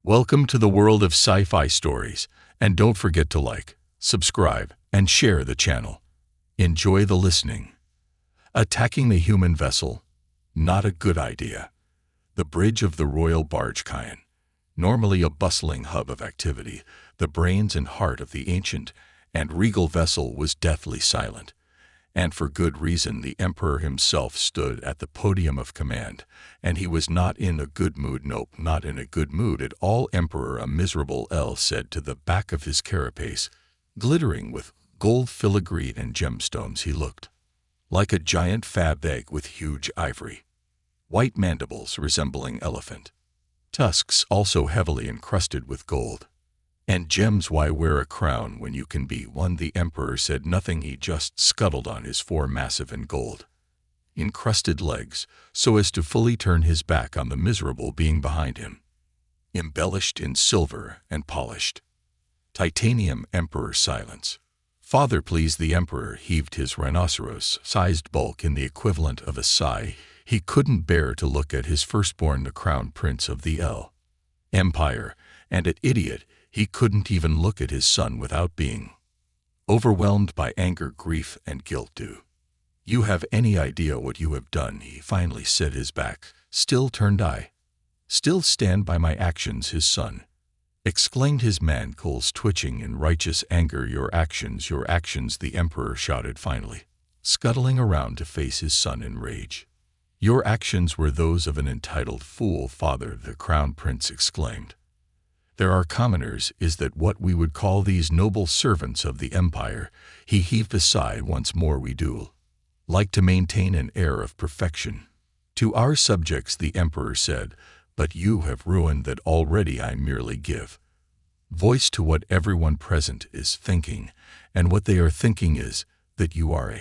Welcome to the world of sci-fi stories, and don't forget to like, subscribe, and share the channel. Enjoy the listening. Attacking the human vessel? Not a good idea. The bridge of the Royal Barge Caen, normally a bustling hub of activity, the brains and heart of the ancient and regal vessel, was deathly silent. And for good reason. The emperor himself stood at the podium of command, and he was not in a good mood. Nope, not in a good mood at all. Emperor, a miserable L said to the back of his carapace, glittering with gold filigree and gemstones. He looked like a giant fab egg with huge ivory, white mandibles resembling elephant, tusks also heavily encrusted with gold and gems. Why wear a crown when you can be one? The emperor said nothing. He just scuttled on his four massive and gold encrusted legs so as to fully turn his back on the miserable being behind him, embellished in silver and polished titanium. Emperor, silence. Father, please. The emperor heaved his rhinoceros-sized bulk in the equivalent of a sigh. He couldn't bear to look at his firstborn, the crown prince of the Empire, and an idiot. He couldn't even look at his son without being overwhelmed by anger, grief, and guilt. Do you have any idea what you have done? He finally said, his back still turned. I still stand by my actions, his son exclaimed, his mandibles twitching in righteous anger. Your actions, your actions, the emperor shouted, finally scuttling around to face his son in rage. Your actions were those of an entitled fool, father, the crown prince exclaimed. There are commoners, is that what we would call these noble servants of the empire? He heaved a sigh once more. We do like to maintain an air of perfection to our subjects, the emperor said, but you have ruined that already. I merely give voice to what everyone present is thinking, and what they are thinking is that you are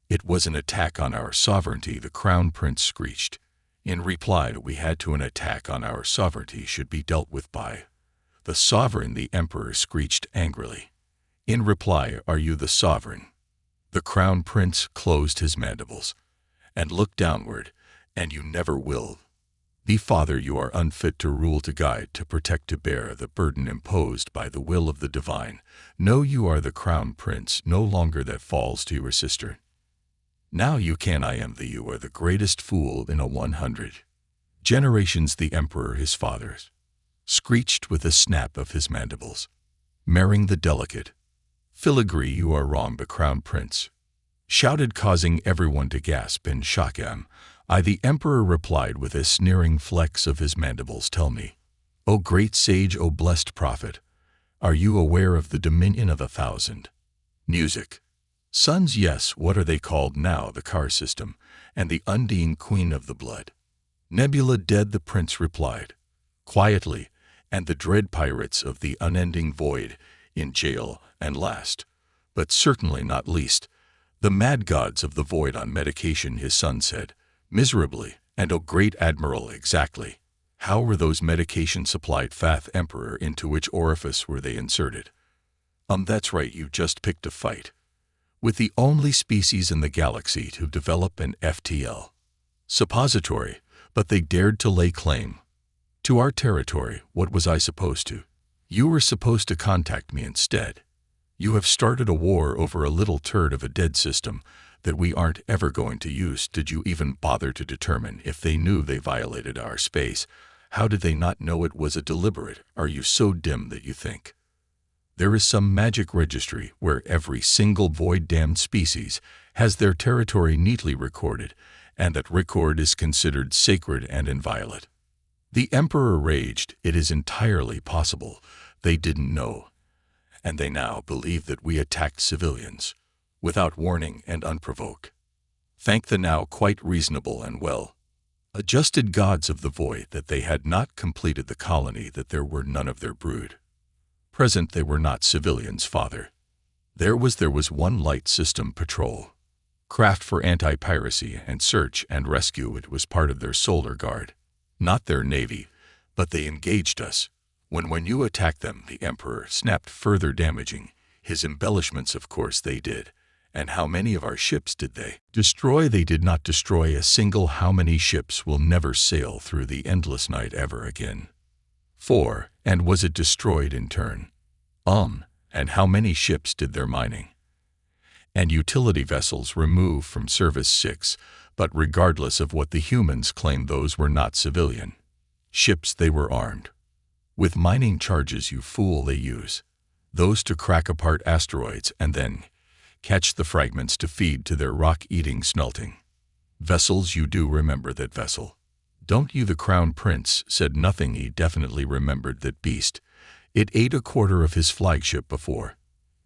It was an attack on our sovereignty, the crown prince screeched. In reply, we had to. An attack on our sovereignty should be dealt with by the sovereign, the emperor screeched angrily. In reply, are you the sovereign? The crown prince closed his mandibles and looked downward. And you never will be, father. You are unfit to rule, to guide, to protect, to bear the burden imposed by the will of the divine. No, you are the crown prince no longer. That falls to your sister. Now you can. I am the. You are the greatest fool in 100 generations. The emperor, his father's, screeched with a snap of his mandibles, marring the delicate filigree. You are wrong, the crown prince shouted, causing everyone to gasp in shock. The emperor replied with a sneering flex of his mandibles. Tell me, O great sage, O blessed prophet, are you aware of the dominion of 1,000 music sons? Yes. What are they called now? The car system, and the Undine, queen of the blood nebula. Dead, the prince replied quietly, and the dread pirates of the unending void in jail, and last, but certainly not least, the mad gods of the void on medication, his son said miserably. And O great admiral, exactly how were those medications supplied? Fath emperor, into which orifice were they inserted? That's right, you just picked a fight with the only species in the galaxy to develop an FTL suppository, but they dared to lay claim to our territory. What was I supposed to? You were supposed to contact me instead. You have started a war over a little turd of a dead system that we aren't ever going to use. Did you even bother to determine if they knew they violated our space? How did they not know it was a deliberate? Are you so dim that you think there is some magic registry where every single void-damned species has their territory neatly recorded, and that record is considered sacred and inviolate? The emperor raged. It is entirely possible they didn't know, and they now believe that we attacked civilians without warning and unprovoked. Thank the now quite reasonable and well-adjusted gods of the void that they had not completed the colony, that there were none of their brood present. They were not civilians, father. There was one light system patrol craft for anti-piracy and search and rescue. It was part of their solar guard, not their navy, but they engaged us when you attacked them. The emperor snapped, further damaging his embellishments. Of course they did. And how many of our ships did they destroy? They did not destroy a single. How many ships will never sail through the endless night ever again? 4. And was it destroyed in turn? And how many ships did their mining and utility vessels remove from service 6, but regardless of what the humans claimed, those were not civilian ships. They were armed with mining charges, you fool. They use those to crack apart asteroids and then catch the fragments to feed to their rock-eating smelting vessels. You do remember that vessel, don't you? The Crown Prince said nothing. He definitely remembered that beast. It ate a quarter of his flagship before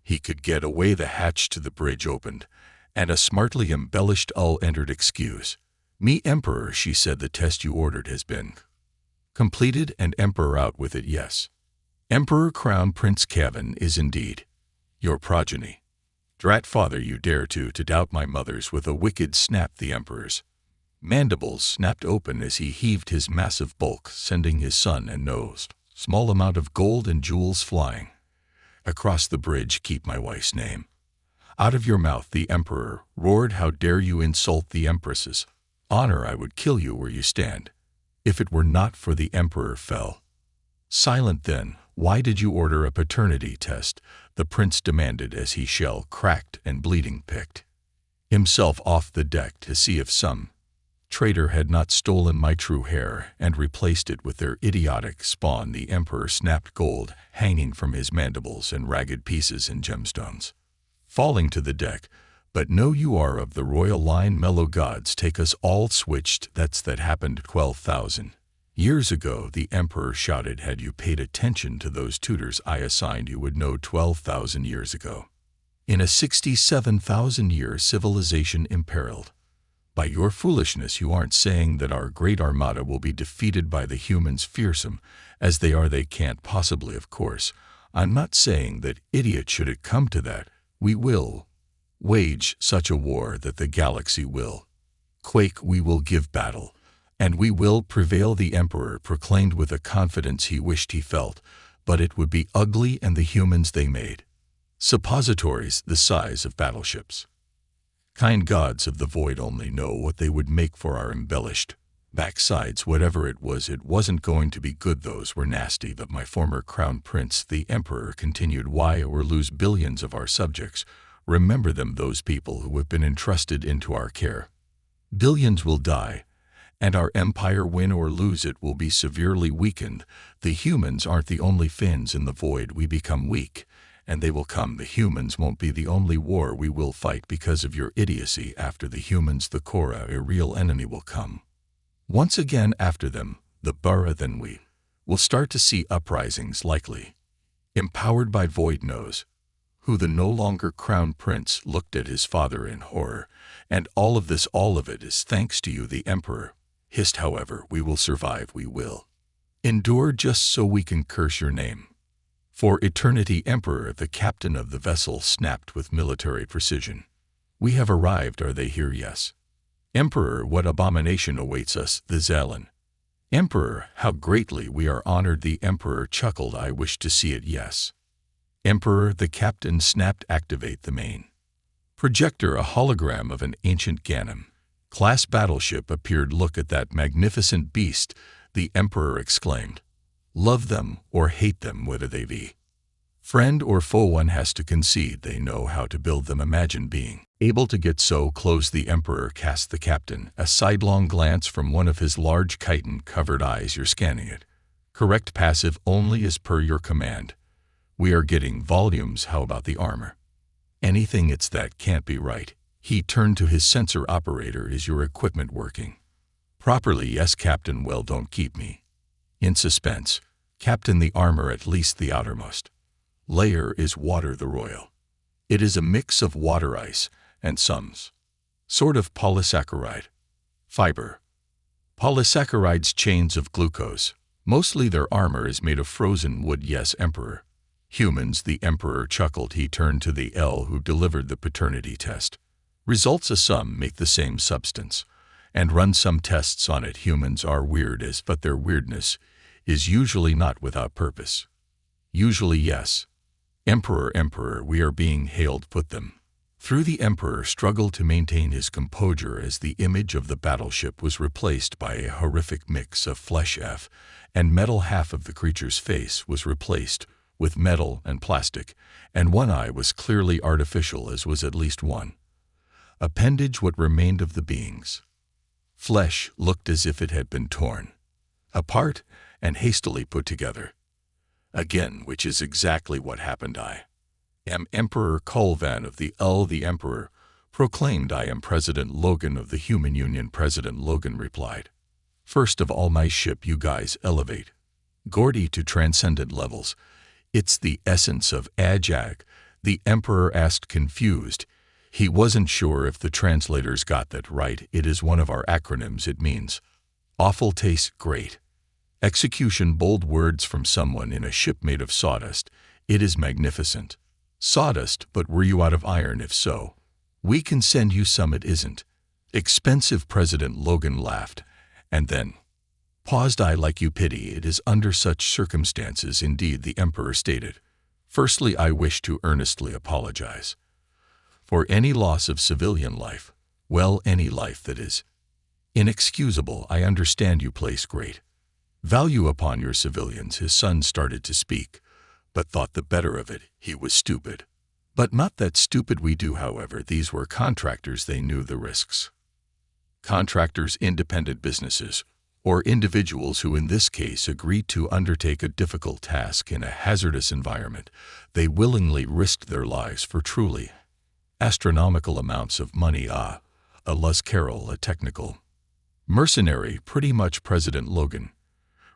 he could get away. The hatch to the bridge opened, and a smartly embellished Ull entered. Excuse me, Emperor, she said. The test you ordered has been completed, and Emperor out with it. Yes, Emperor. Crown Prince Kevin is indeed your progeny. Drat father, you dare to doubt my mothers. With a wicked snap, the Emperor's mandibles snapped open as he heaved his massive bulk, sending his son and nose small amount of gold and jewels flying across the bridge. Keep my wife's name out of your mouth, the Emperor roared. How dare you insult the Empress's honor? I would kill you where you stand if it were not for the Emperor fell silent. Then why did you order a paternity test? The prince demanded as he shell cracked and bleeding picked himself off the deck to see if some traitor had not stolen my true hair and replaced it with their idiotic spawn. The Emperor snapped, gold hanging from his mandibles and ragged pieces and gemstones falling to the deck. But no, you are of the royal line. Mellow gods take us all. Switched. That happened 12,000 years ago, the Emperor shouted. Had you paid attention to those tutors I assigned, you would know 12,000 years ago, in a 67,000-year civilization imperiled by your foolishness, you aren't saying that our great armada will be defeated by the humans, fearsome as they are. They can't possibly. Of course, I'm not saying that, idiot. Should it come to that, we will wage such a war that the galaxy will quake. We will give battle, and we will prevail, the Emperor proclaimed with a confidence he wished he felt. But it would be ugly, and the humans, they made suppositories the size of battleships. Kind gods of the void only know what they would make for our embellished backsides. Whatever it wasn't going to be good. Those were nasty. But my former Crown Prince, the Emperor continued, why or lose billions of our subjects? Remember them, those people who have been entrusted into our care. Billions will die, and our empire, win or lose it, will be severely weakened. The humans aren't the only fins in the void. We become weak, and they will come. The humans won't be the only war we will fight because of your idiocy. After the humans, the Korra, a real enemy, will come. Once again after them, the Bara. Then we will start to see uprisings, likely empowered by Void Knows who. The no longer Crown Prince looked at his father in horror. And all of it is thanks to you, the Emperor hissed. However, we will survive. We will endure just so we can curse your name for eternity. Emperor, the captain of the vessel, snapped with military precision. We have arrived. Are they here? Yes. Emperor, what abomination awaits us? The Zelen. Emperor, how greatly we are honored. The Emperor chuckled. I wish to see it. Yes. Emperor, the captain snapped. Activate the main projector. A hologram of an ancient Ganem class battleship appeared. Look at that magnificent beast, the Emperor exclaimed. Love them or hate them, whether they be friend or foe, one has to concede they know how to build them. Imagine being able to get so close. The Emperor cast the captain a sidelong glance from one of his large chitin-covered eyes. You're scanning it. Correct. Passive only as per your command. We are getting volumes. How about the armor? Anything. It's that can't be right. He turned to his sensor operator. Is your equipment working properly? Yes, Captain. Well, don't keep me in suspense. Captain, the armor, at least the outermost layer, is water. The royal. It is a mix of water ice and some sort of polysaccharide fiber. Polysaccharides, chains of glucose. Mostly their armor is made of frozen wood. Yes, Emperor. Humans, the Emperor chuckled. He turned to the L who delivered the paternity test. Results. Some make the same substance and run some tests on it. Humans are weird but their weirdness is usually not without purpose. Usually, yes. Emperor, we are being hailed. Put them Through the Emperor struggled to maintain his composure as the image of the battleship was replaced by a horrific mix of flesh and metal. Half of the creature's face was replaced with metal and plastic, and one eye was clearly artificial, as was at least one appendage. What remained of the being's flesh looked as if it had been torn apart and hastily put together again, which is exactly what happened. I am Emperor Kulvan of the Emperor proclaimed. I am President Logan of the Human Union. President Logan replied, "First of all, my ship, you guys elevate Gordy to transcendent levels. It's the essence of Ajag," the Emperor asked, confused. He wasn't sure if the translators got that right. "It is one of our acronyms. It means awful tastes great. Execution." Bold words from someone in a ship made of sawdust. "It is magnificent." Sawdust, but were you out of iron? If so, we can send you some. It isn't expensive. President Logan laughed, and then paused. "I like you pity. It is under such circumstances." "Indeed," the Emperor stated. "Firstly, I wish to earnestly apologize for any loss of civilian life. Well, any life that is inexcusable. I understand you place great value upon your civilians." His son started to speak, but thought the better of it. He was stupid. But not that stupid. "We do, however." These were contractors. They knew the risks. Contractors, independent businesses, or individuals who in this case agreed to undertake a difficult task in a hazardous environment. They willingly risked their lives for truly astronomical amounts of money. A Luz Carroll, a technical mercenary, pretty much. President Logan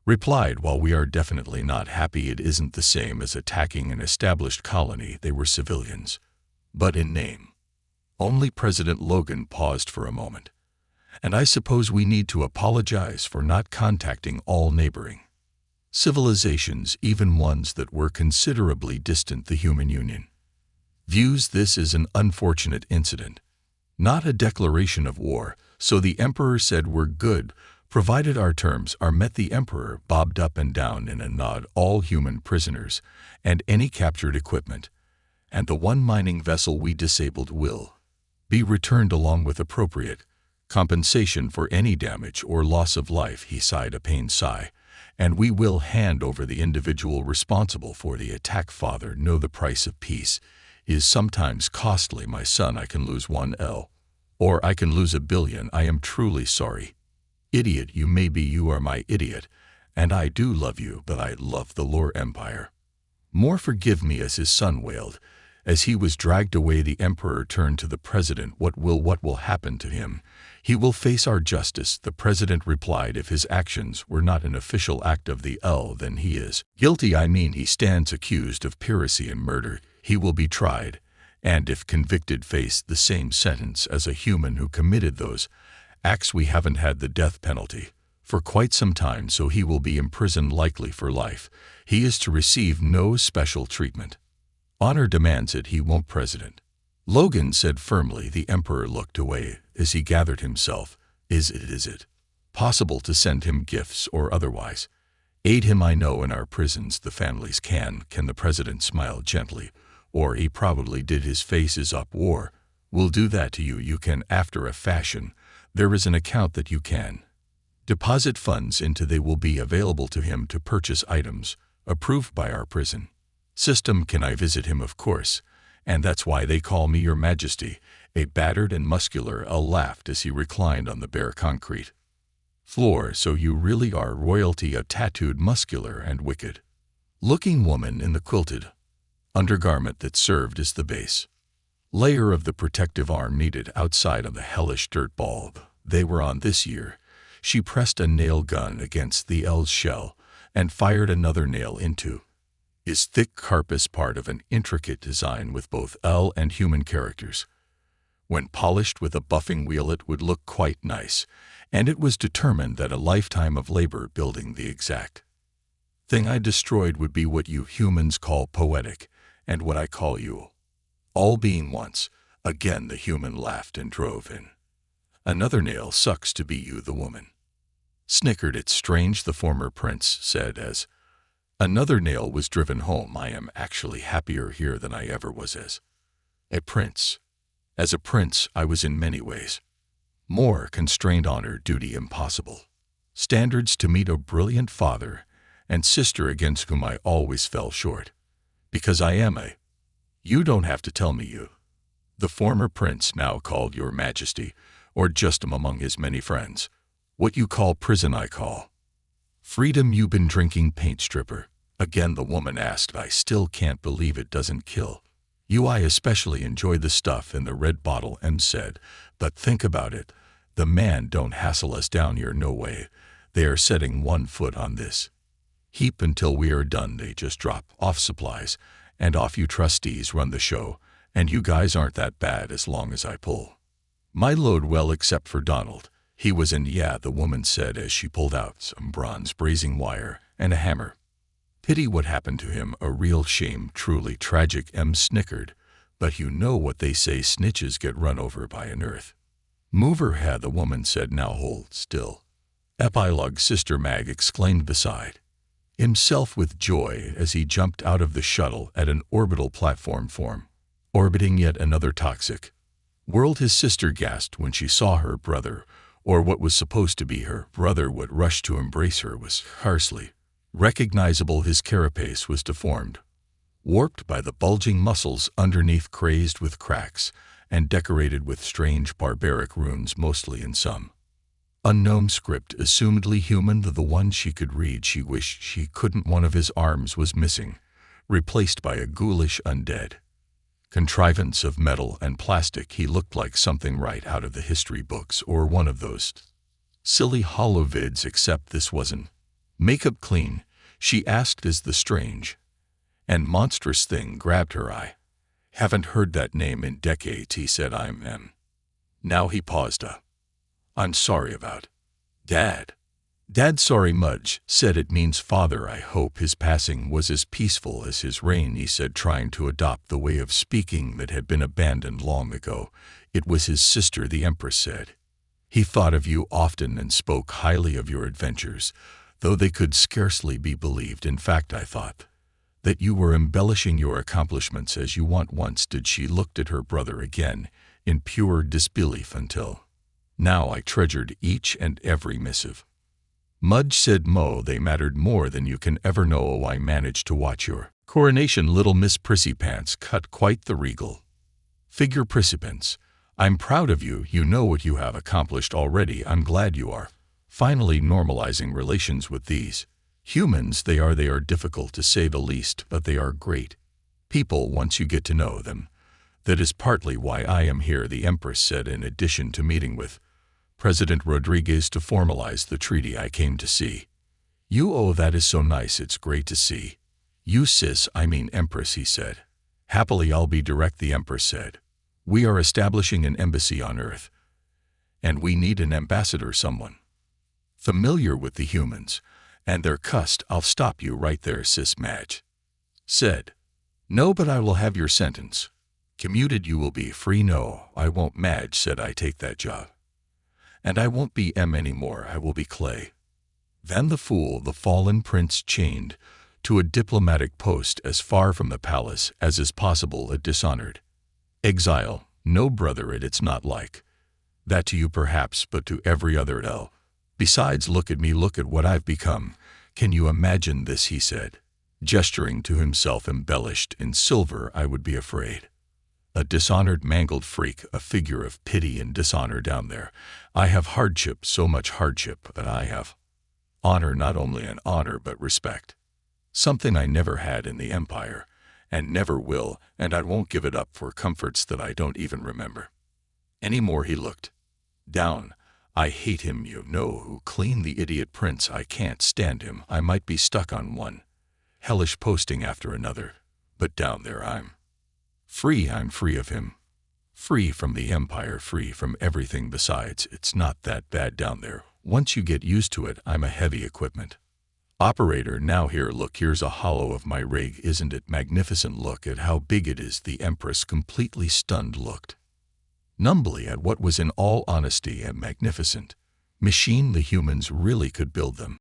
replied, "While we are definitely not happy, it isn't the same as attacking an established colony. They were civilians, but in name only." President Logan paused for a moment. "And I suppose we need to apologize for not contacting all neighboring civilizations, even ones that were considerably distant." The Human Union views this as an unfortunate incident, not a declaration of war, so the Emperor said, "We're good, provided our terms are met." The Emperor bobbed up and down in a nod. "All human prisoners and any captured equipment, and the one mining vessel we disabled will be returned along with appropriate compensation for any damage or loss of life." He sighed a pained sigh. "And we will hand over the individual responsible for the attack." "Father, no, the price of peace is sometimes costly. My son, I can lose 1 or I can lose 1 billion. I am truly sorry." "Idiot you may be, you are my idiot, and I do love you, but I love the Lore Empire more. Forgive me." As his son wailed, as he was dragged away, the Emperor turned to the President. What will happen to him?" "He will face our justice," the President replied. "If his actions were not an official act of the then he is guilty. I mean, he stands accused of piracy and murder. He will be tried, and if convicted, face the same sentence as a human who committed those acts. We haven't had the death penalty for quite some time, so he will be imprisoned likely for life. He is to receive no special treatment. Honor demands it." "He won't." President Logan said firmly. The Emperor looked away as he gathered himself. Is it possible to send him gifts or otherwise aid him? "I know in our prisons the families can." The President smiled gently. "Or he probably did. His face is up. War will do that to you. You can, after a fashion. There is an account that you can deposit funds into. They will be available to him to purchase items approved by our prison system." "Can I visit him?" "Of course, and that's why they call me Your Majesty." A battered and muscular laughed as he reclined on the bare concrete floor. "So you really are royalty." A tattooed, muscular, and wicked-looking woman in the quilted undergarment that served as the base layer of the protective arm needed outside of the hellish dirt bulb they were on this year. She pressed a nail gun against the L's shell and fired another nail into his thick carapace, part of an intricate design with both L and human characters. When polished with a buffing wheel, it would look quite nice, and it was determined that a lifetime of labor building the exact thing I destroyed would be what you humans call poetic, and what I call you all being once. Again the human laughed and drove in another nail. "Sucks to be you." The woman snickered. "It's strange," the former prince said as another nail was driven home. "I am actually happier here than I ever was as a prince." As a prince, I was in many ways more constrained, honor, duty impossible. Standards to meet a brilliant father and sister against whom I always fell short. Because I am a. You don't have to tell me you. The former prince, now called Your Majesty, or just among his many friends. What you call prison I call freedom. You been drinking paint, stripper? Again the woman asked. I still can't believe it doesn't kill you. I especially enjoy the stuff in the red bottle, M said. But think about it. The man don't hassle us down here, no way. They are setting one foot on this heap until we are done. They just drop off supplies, and off you trustees run the show, and you guys aren't that bad as long as I pull my load well, except for Donald. He was in. Yeah, the woman said as she pulled out some bronze brazing wire and a hammer. Pity what happened to him, a real shame, truly tragic, M snickered. But you know what they say, snitches get run over by an earth mover. Had the woman said. Now hold still. Epilogue. Sister Mag exclaimed beside himself with joy as he jumped out of the shuttle at an orbital platform orbiting yet another toxic world. His sister gasped when she saw her brother, or what was supposed to be her brother, would rush to embrace her was scarcely recognizable. His carapace was deformed, warped by the bulging muscles underneath, crazed with cracks, and decorated with strange barbaric runes, mostly in some unknown script, assumedly human, the one she could read. She wished she couldn't. One of his arms was missing, replaced by a ghoulish undead contrivance of metal and plastic. He looked like something right out of the history books or one of those silly hollow vids, except this wasn't makeup clean. She asked as the strange and monstrous thing grabbed her eye. Haven't heard that name in decades, he said. I'm. Now he paused. I'm sorry about Dad. Dad, sorry, Mudge said. It means father. I hope his passing was as peaceful as his reign, he said, trying to adopt the way of speaking that had been abandoned long ago. It was his sister, the Empress said. He thought of you often and spoke highly of your adventures, though they could scarcely be believed. In fact, I thought that you were embellishing your accomplishments as you once did. She looked at her brother again in pure disbelief. Until now I treasured each and every missive. Mudge said. Mo, they mattered more than you can ever know. Oh, I managed to watch your coronation, little Miss Prissy-Pants cut quite the regal figure. Prissy-Pants, I'm proud of you. You know what you have accomplished already. I'm glad you are finally normalizing relations with these humans. They are difficult, to say the least, but they are great people once you get to know them. That is partly why I am here, the Empress said. In addition to meeting with President Rodriguez to formalize the treaty, I came to see you. Oh, that is so nice. It's great to see you, sis. I mean, Empress, he said. Happily, I'll be direct, the Empress said. We are establishing an embassy on Earth, and we need an ambassador, someone familiar with the humans and their cust. I'll stop you right there, sis, Madge said. No, but I will have your sentence commuted. You will be free. No, I won't, Madge said. I take that job. And I won't be M anymore. I will be Clay. Then the fool, the fallen prince, chained to a diplomatic post as far from the palace as is possible, a dishonored exile. No, brother, it's not like that to you perhaps, but to every other L. Besides, look at me, look at what I've become. Can you imagine this, he said, gesturing to himself embellished in silver. I would be afraid. A dishonored, mangled freak, a figure of pity and dishonor down there. I have hardship, so much hardship, but I have honor, not only an honor but respect. Something I never had in the Empire, and never will, and I won't give it up for comforts that I don't even remember anymore. He looked down. I hate him, you know, who clean the idiot prince. I can't stand him. I might be stuck on one hellish posting after another, but down there I'm free. I'm free of him. Free from the Empire, free from everything besides. It's not that bad down there. Once you get used to it, I'm a heavy equipment operator. Now here, look, here's a hollow of my rig. Isn't it magnificent? Look at how big it is. The Empress, completely stunned, looked numbly at what was in all honesty a magnificent machine. The humans really could build them.